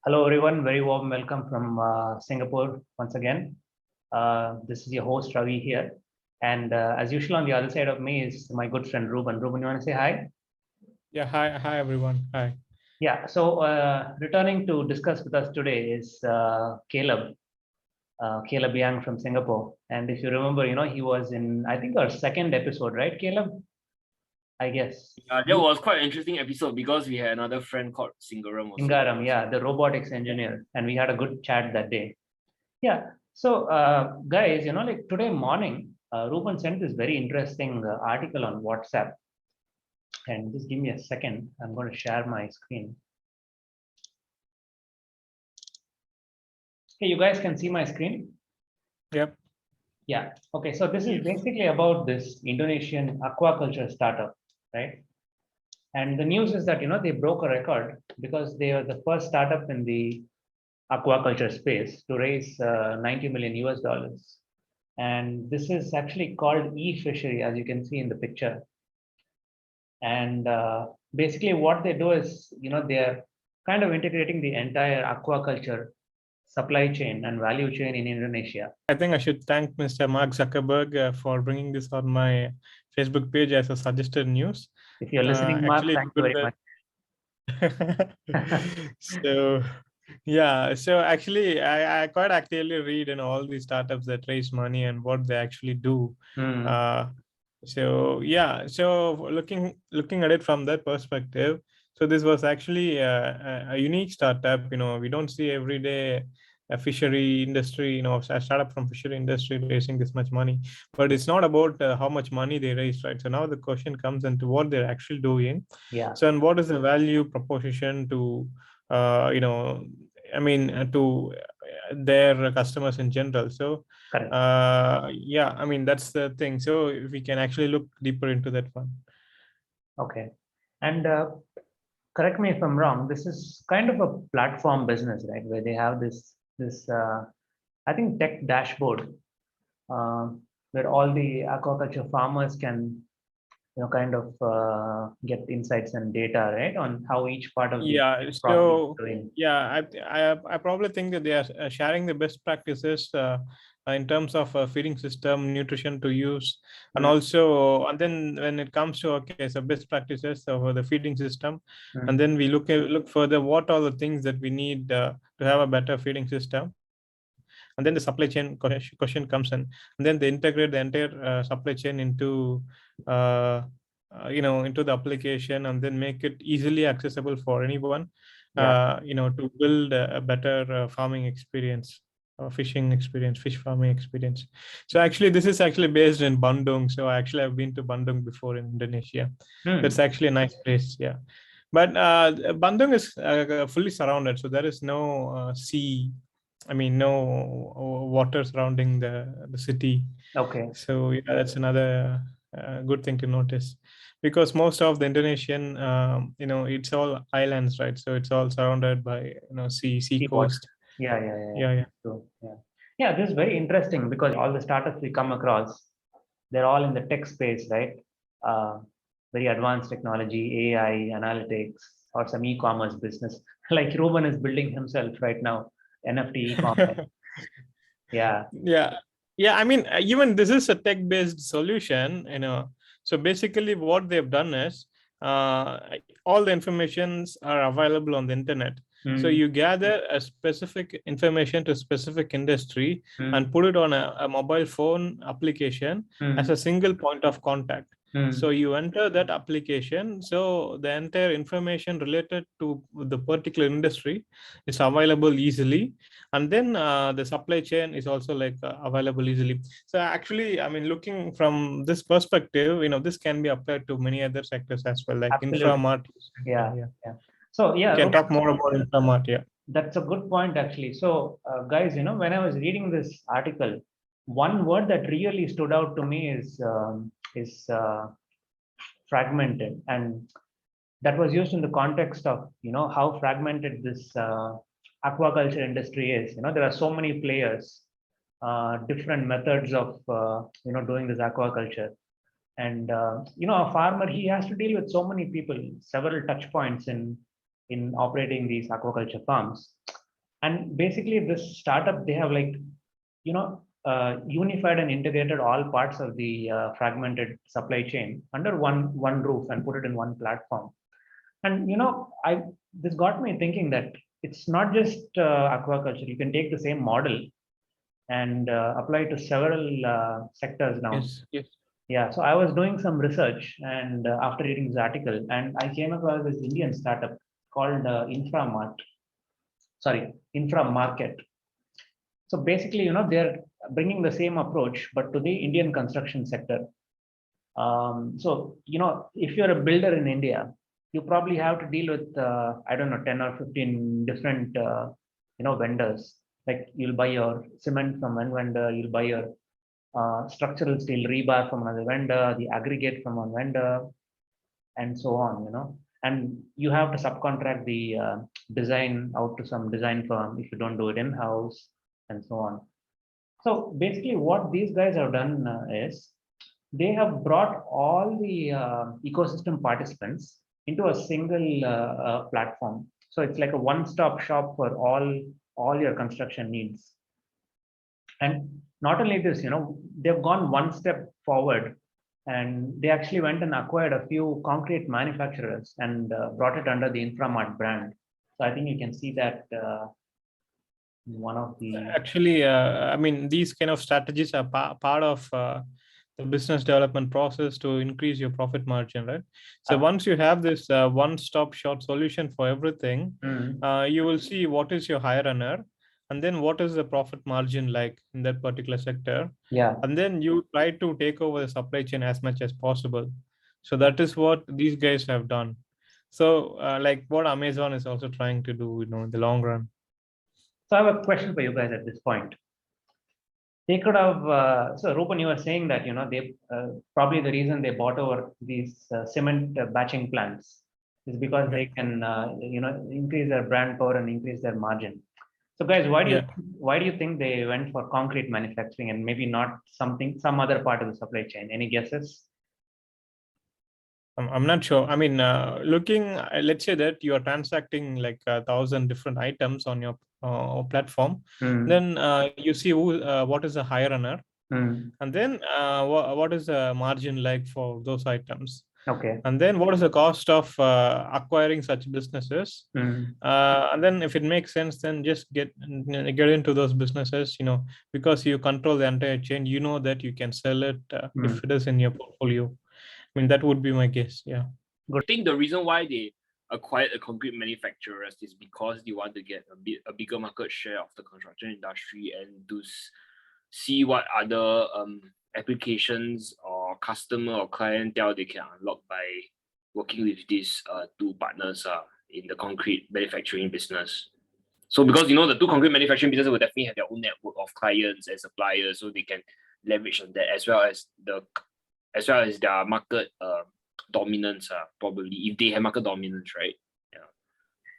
Hello, everyone. Very warm welcome from Singapore once again. This is your host, Ravi here. And as usual, on the other side of me is my good friend, Ruben. Ruben, you want to say hi? Yeah, hi everyone. Hi. Yeah, so returning to discuss with us today is Caleb Yang from Singapore. And if you remember, he was in, I think, our second episode, right, Caleb? I guess. Yeah, that was quite an interesting episode because we had another friend called Singaram also. Ingaram, yeah, the robotics engineer. And we had a good chat that day. Yeah. So, guys, like today morning, Ruben sent this very interesting article on WhatsApp. And just give me a second. I'm going to share my screen. Okay, you guys can see my screen? Yep. Yeah. Okay. So this is basically about this Indonesian aquaculture startup, right? And the news is that, they broke a record because they are the first startup in the aquaculture space to raise 90 million US dollars. And this is actually called eFishery, as you can see in the picture. And basically what they do is, they are kind of integrating the entire aquaculture supply chain and value chain in Indonesia. I think I should thank Mr. Mark Zuckerberg for bringing this on my Facebook page as a suggested news. If you're listening, Mark, actually, thank you very much. So yeah, so actually I quite actively read in all these startups that raise money and what they actually do. So yeah, so looking at it from that perspective, so this was actually a unique startup. We don't see every day a fishery industry, a startup from fishery industry raising this much money. But it's not about how much money they raise, right? So now the question comes into what they're actually doing. Yeah. So and what is the value proposition to, to their customers in general. So yeah, I mean, that's the thing. So if we can actually look deeper into that one. Okay. And correct me if I'm wrong, this is kind of a platform business, right? Where they have this I think tech dashboard where all the aquaculture farmers can kind of get insights and data, right, on how each part of the property is doing. Yeah, I probably think that they are sharing the best practices in terms of feeding system, nutrition to use, and also, and then when it comes to so best practices of the feeding system, and then we look further what are the things that we need to have a better feeding system. And then the supply chain question comes in, and then they integrate the entire supply chain into into the application, and then make it easily accessible for anyone to build a better farming experience, fish farming experience. So actually this is actually based in Bandung. So actually I've been to Bandung before in Indonesia. That's actually a nice place. Yeah. But Bandung is fully surrounded, so there is no sea. I mean, no water surrounding the city. Okay. So yeah, that's another good thing to notice, because most of the Indonesian, it's all islands, right? So it's all surrounded by sea coast. Yeah. So, yeah. This is very interesting because all the startups we come across, they're all in the tech space, right? Very advanced technology, AI, analytics, or some e-commerce business. Like Ruben is building himself right now, NFT e-commerce. Yeah. I mean, even this is a tech-based solution, So basically, what they've done is all the informations are available on the internet. So you gather a specific information to a specific industry and put it on a mobile phone application as a single point of contact. So you enter that application. So the entire information related to the particular industry is available easily. And then the supply chain is also available easily. So actually, I mean, looking from this perspective, this can be applied to many other sectors as well, like Infra Market. Yeah. So yeah, we can talk more about Infra Market. Yeah, that's a good point actually. So guys, when I was reading this article, one word that really stood out to me is fragmented, and that was used in the context of how fragmented this aquaculture industry is. There are so many players, different methods of doing this aquaculture, and a farmer, he has to deal with so many people, several touch points in operating these aquaculture farms. And basically this startup, they have like, unified and integrated all parts of the fragmented supply chain under one roof and put it in one platform. And this got me thinking that it's not just aquaculture. You can take the same model and apply to several sectors now. Yes. Yeah, so I was doing some research, and after reading this article, and I came across this Indian startup called Infra Market. So basically, they're bringing the same approach, but to the Indian construction sector. So, if you're a builder in India, you probably have to deal with, I don't know, 10 or 15 different, vendors. Like you'll buy your cement from one vendor, you'll buy your structural steel rebar from another vendor, the aggregate from one vendor, and so on. And you have to subcontract the design out to some design firm if you don't do it in-house, and so on. So basically what these guys have done is they have brought all the ecosystem participants into a single platform. So it's like a one-stop shop for all your construction needs. And not only this, they've gone one step forward, and they actually went and acquired a few concrete manufacturers and brought it under the Infra Market brand. So I think you can see that one of the Actually, I mean, these kind of strategies are part of the business development process to increase your profit margin, right? So once you have this one-stop shop solution for everything, you will see what is your higher earner, and then what is the profit margin like in that particular sector. Yeah. And then you try to take over the supply chain as much as possible. So that is what these guys have done. So like what Amazon is also trying to do, in the long run. So I have a question for you guys at this point. They could have, so Rupan, you were saying that, they probably the reason they bought over these cement batching plants is because they can, increase their brand power and increase their margin. So guys, why do you think they went for concrete manufacturing and maybe not some other part of the supply chain? Any guesses? I'm not sure. I mean, let's say that you are transacting like 1,000 different items on your platform. Then you see what is the higher earner, and then what is the margin like for those items. Okay. And then what is the cost of acquiring such businesses? And then if it makes sense, then just get into those businesses, because you control the entire chain, that you can sell it if it is in your portfolio. I mean, that would be my guess. Yeah. I think the reason why they acquired a concrete manufacturers is because they want to get a bigger market share of the construction industry and to see what other applications or customer or clientele they can unlock by working with these two partners in the concrete manufacturing business. So because the two concrete manufacturing businesses will definitely have their own network of clients and suppliers, so they can leverage on that as well as their market dominance, probably, if they have market dominance, right?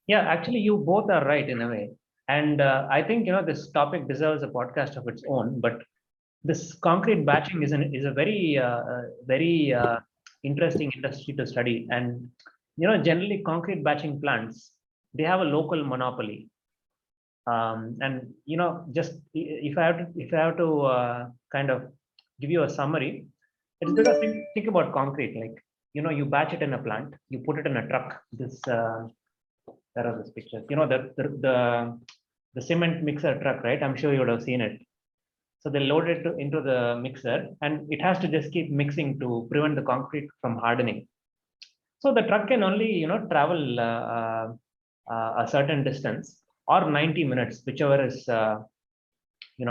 Yeah, actually, you both are right in a way. And I think, this topic deserves a podcast of its own, but this concrete batching is a very, very interesting industry to study. And, generally concrete batching plants, they have a local monopoly. And, just if I have to kind of give you a summary, it's because think about concrete, like, you batch it in a plant, you put it in a truck. There are these pictures, the cement mixer truck, right? I'm sure you would have seen it. So they load it into the mixer, and it has to just keep mixing to prevent the concrete from hardening. So the truck can only, travel a certain distance or 90 minutes, whichever is,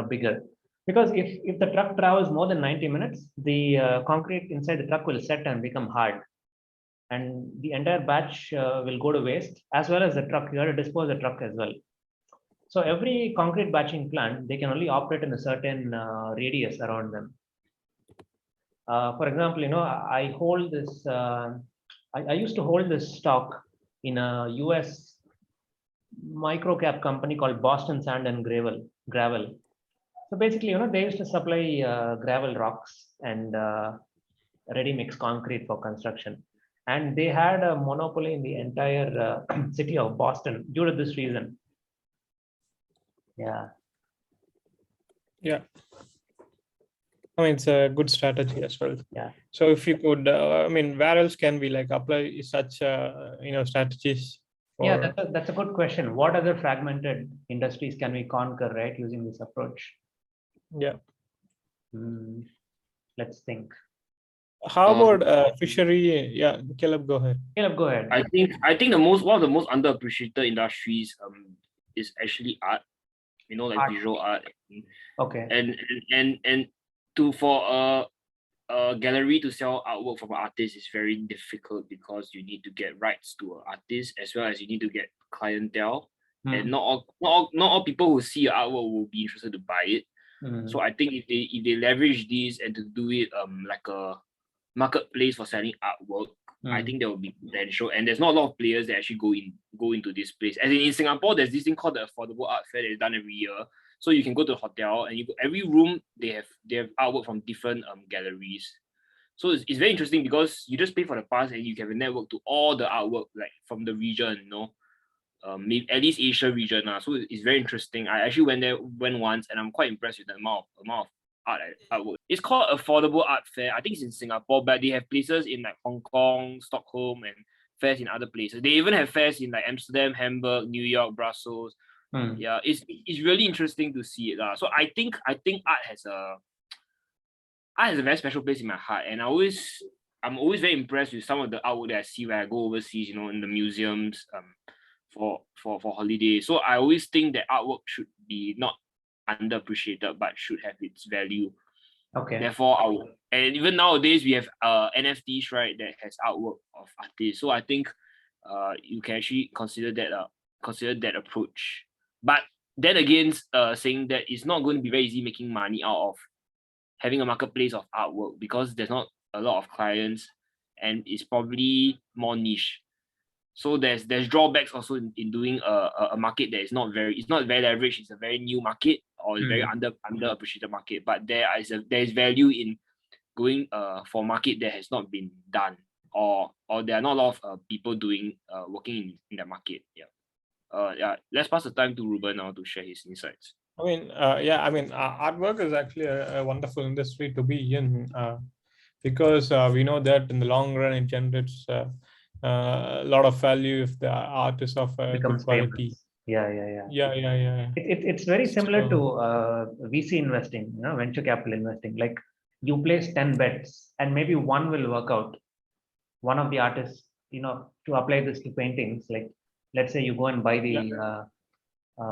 bigger. Because if the truck travels more than 90 minutes, the concrete inside the truck will set and become hard. And the entire batch will go to waste, as well as the truck. You have to dispose the truck as well. So every concrete batching plant, they can only operate in a certain radius around them. For example, I hold this, I used to hold this stock in a US micro cap company called Boston Sand and Gravel. So basically, they used to supply gravel rocks and ready mix concrete for construction. And they had a monopoly in the entire city of Boston due to this reason. Yeah. Yeah. I mean, it's a good strategy as well. Yeah. So if you could, I mean, where else can we like apply such, strategies? Yeah, that's a good question. What other fragmented industries can we conquer, right, using this approach? Yeah. Let's think. How about fishery? Yeah, Caleb, go ahead. Caleb, go ahead. I think one of the most underappreciated industries is actually art. Like Art. visual art. Okay. And for a gallery to sell artwork from an artist is very difficult because you need to get rights to an artist as well as you need to get clientele. And not all people who see your artwork will be interested to buy it. So I think if they leverage these and to do it like a marketplace for selling artwork, I think there will be potential. And there's not a lot of players that actually go into this place. As in Singapore, there's this thing called the Affordable Art Fair that is done every year. So you can go to the hotel and every room they have artwork from different galleries. So it's very interesting because you just pay for the pass and you can have a network to all the artwork like from the region, maybe at least Asia region. So it's very interesting. I actually went once and I'm quite impressed with the amount of artwork. It's called Affordable Art Fair. I think it's in Singapore, but they have places in like Hong Kong, Stockholm, and fairs in other places. They even have fairs in like Amsterdam, Hamburg, New York, Brussels. Yeah, it's really interesting to see it. So I think art has a very special place in my heart, and I'm always very impressed with some of the artwork that I see when I go overseas, in the museums, for holiday. So I always think that artwork should be not underappreciated, but should have its value. Okay. Therefore, and even nowadays we have NFTs, right, that has artwork of artists. So I think you can actually consider that approach. But then again, saying that it's not going to be very easy making money out of having a marketplace of artwork because there's not a lot of clients and it's probably more niche. So there's drawbacks also in doing a market that is not very leveraged. It's a very new market or it's very underappreciated market. But there is value in going for a market that has not been done or there are not a lot of people working in that market. Yeah. Let's pass the time to Ruben now to share his insights. I mean, artwork is actually a wonderful industry to be in because we know that in the long run it generates a lot of value if the art is of good quality. Famous. Yeah. It's very similar to VC investing, venture capital investing. Like you place 10 bets and maybe one will work out. One of the artists, to apply this to paintings, like let's say you go and buy the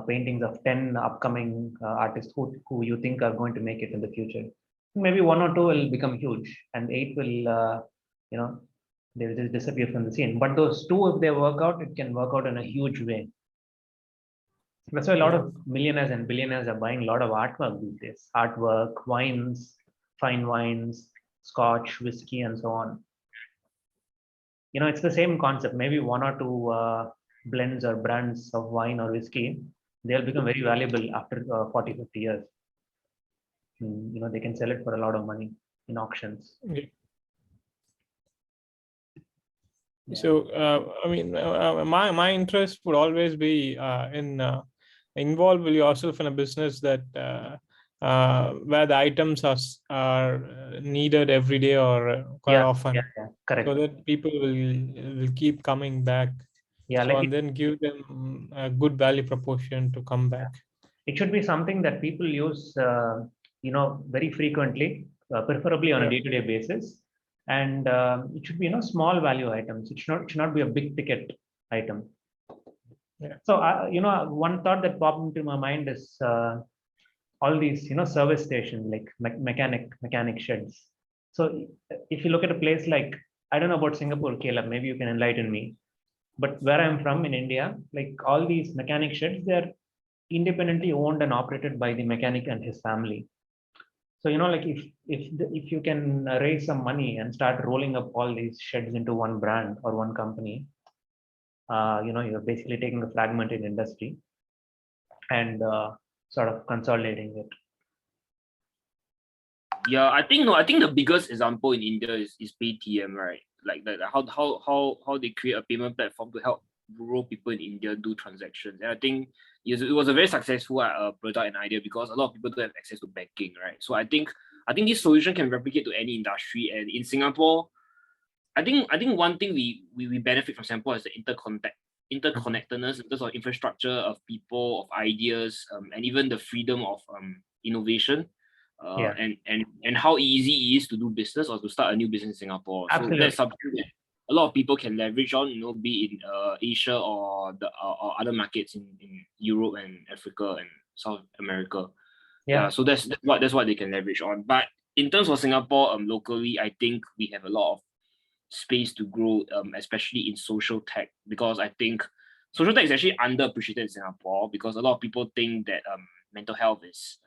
paintings of 10 upcoming artists who you think are going to make it in the future. Maybe one or two will become huge and 8 will, they will just disappear from the scene. But those 2, if they work out, it can work out in a huge way. That's why a lot of millionaires and billionaires are buying a lot of artwork these days. Artwork, wines, fine wines, scotch, whiskey, and so on. It's the same concept. Maybe 1 or 2 blends or brands of wine or whiskey, they'll become very valuable after 40, 50 years. They can sell it for a lot of money in auctions. Yeah. So, my interest would always be in involve yourself in a business that where the items are needed every day or quite often. Yeah, correct. So that people will keep coming back. Yeah, and then give them a good value proportion to come back. It should be something that people use, very frequently, preferably on a day-to-day basis. And it should be, small value items. It should not be a big ticket item. Yeah. So, one thought that popped into my mind is all these, service stations like mechanic sheds. So if you look at a place like, I don't know about Singapore, Caleb, maybe you can enlighten me. But where I'm from in India, like all these mechanic sheds, they're independently owned and operated by the mechanic and his family. So, like if you can raise some money and start rolling up all these sheds into one brand or one company, you're basically taking the fragmented industry and sort of consolidating it. Yeah, I think the biggest example in India is PayTM, right? Like how they create a payment platform to help rural people in India do transactions. And I think it was a very successful product and idea because a lot of people don't have access to banking, right? So I think this solution can replicate to any industry. And in Singapore, I think one thing we benefit from Singapore is the interconnectedness in terms of infrastructure, of people, of ideas, and even the freedom of innovation. And how easy it is to do business or to start a new business in Singapore. Absolutely. So that's something that a lot of people can leverage on, be it in Asia or other markets in Europe and Africa and South America. So that's what they can leverage on. But in terms of Singapore, locally, I think we have a lot of space to grow, especially in social tech, because I think social tech is actually underappreciated in Singapore because a lot of people think that mental health is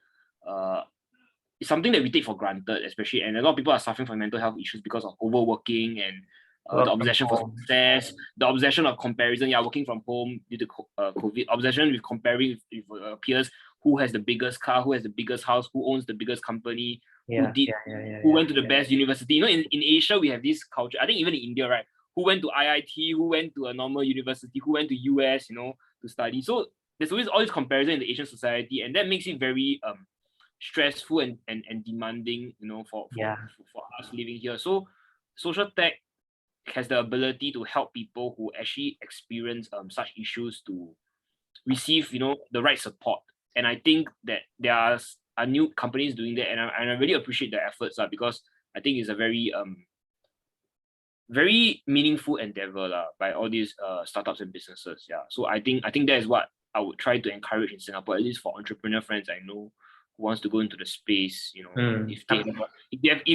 it's something that we take for granted, especially, and a lot of people are suffering from mental health issues because of overworking and the obsession for success, the obsession of comparison. Working from home due to COVID, obsession with comparing with peers, who has the biggest car, who has the biggest house, who owns the biggest company, who went to the best university. In Asia, we have this culture. I think even in India, right? Who went to IIT, who went to a normal university, who went to US, to study. So there's always all this comparison in the Asian society, and that makes it very stressful and demanding, for us living here. So social tech has the ability to help people who actually experience such issues to receive, the right support. And I think that there are new companies doing that, and I really appreciate their efforts because I think it's a very very meaningful endeavor by all these startups and businesses. So I think that is what I would try to encourage in Singapore, at least for entrepreneur friends I know who wants to go into the space. If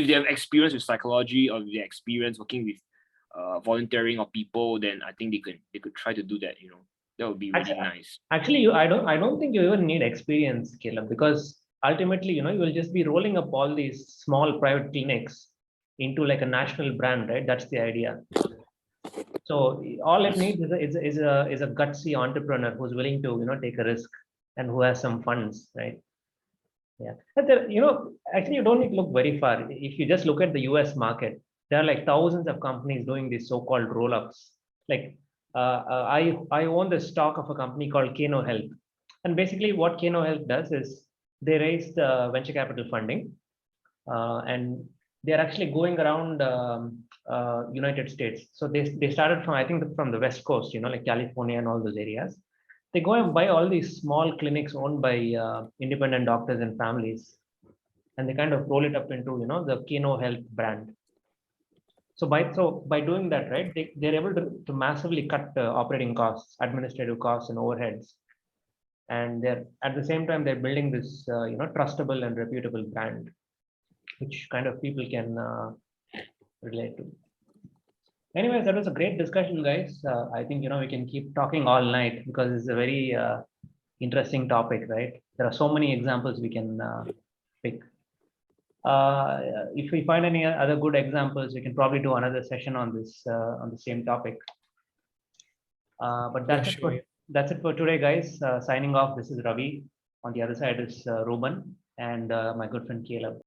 they have experience with psychology or they have experience working with volunteering or people, then I think they could try to do that. That would be really nice. Actually, I don't think you even need experience, Caleb, because ultimately, you will just be rolling up all these small private clinics into like a national brand, right? That's the idea. So all it needs is a gutsy entrepreneur who's willing to take a risk and who has some funds, right? But there, actually you don't need to look very far. If you just look at the US market, there are like thousands of companies doing these so-called roll-ups. Like I own the stock of a company called Kano Health, and basically what Kano Health does is they raise the venture capital funding, and they're actually going around United States. So they started from, I think, from the West Coast, like California and all those areas. They go and buy all these small clinics owned by independent doctors and families, and they kind of roll it up into the Kano Health brand. So by doing that, right, they're able to massively cut operating costs, administrative costs, and overheads, and they're at the same time they're building this trustable and reputable brand, which kind of people can relate to. Anyways, that was a great discussion, guys. I think we can keep talking all night because it's a very interesting topic, right? There are so many examples we can pick. If we find any other good examples, we can probably do another session on this on the same topic. But that's it for today, guys. Signing off. This is Ravi. On the other side is Ruben and my good friend Caleb.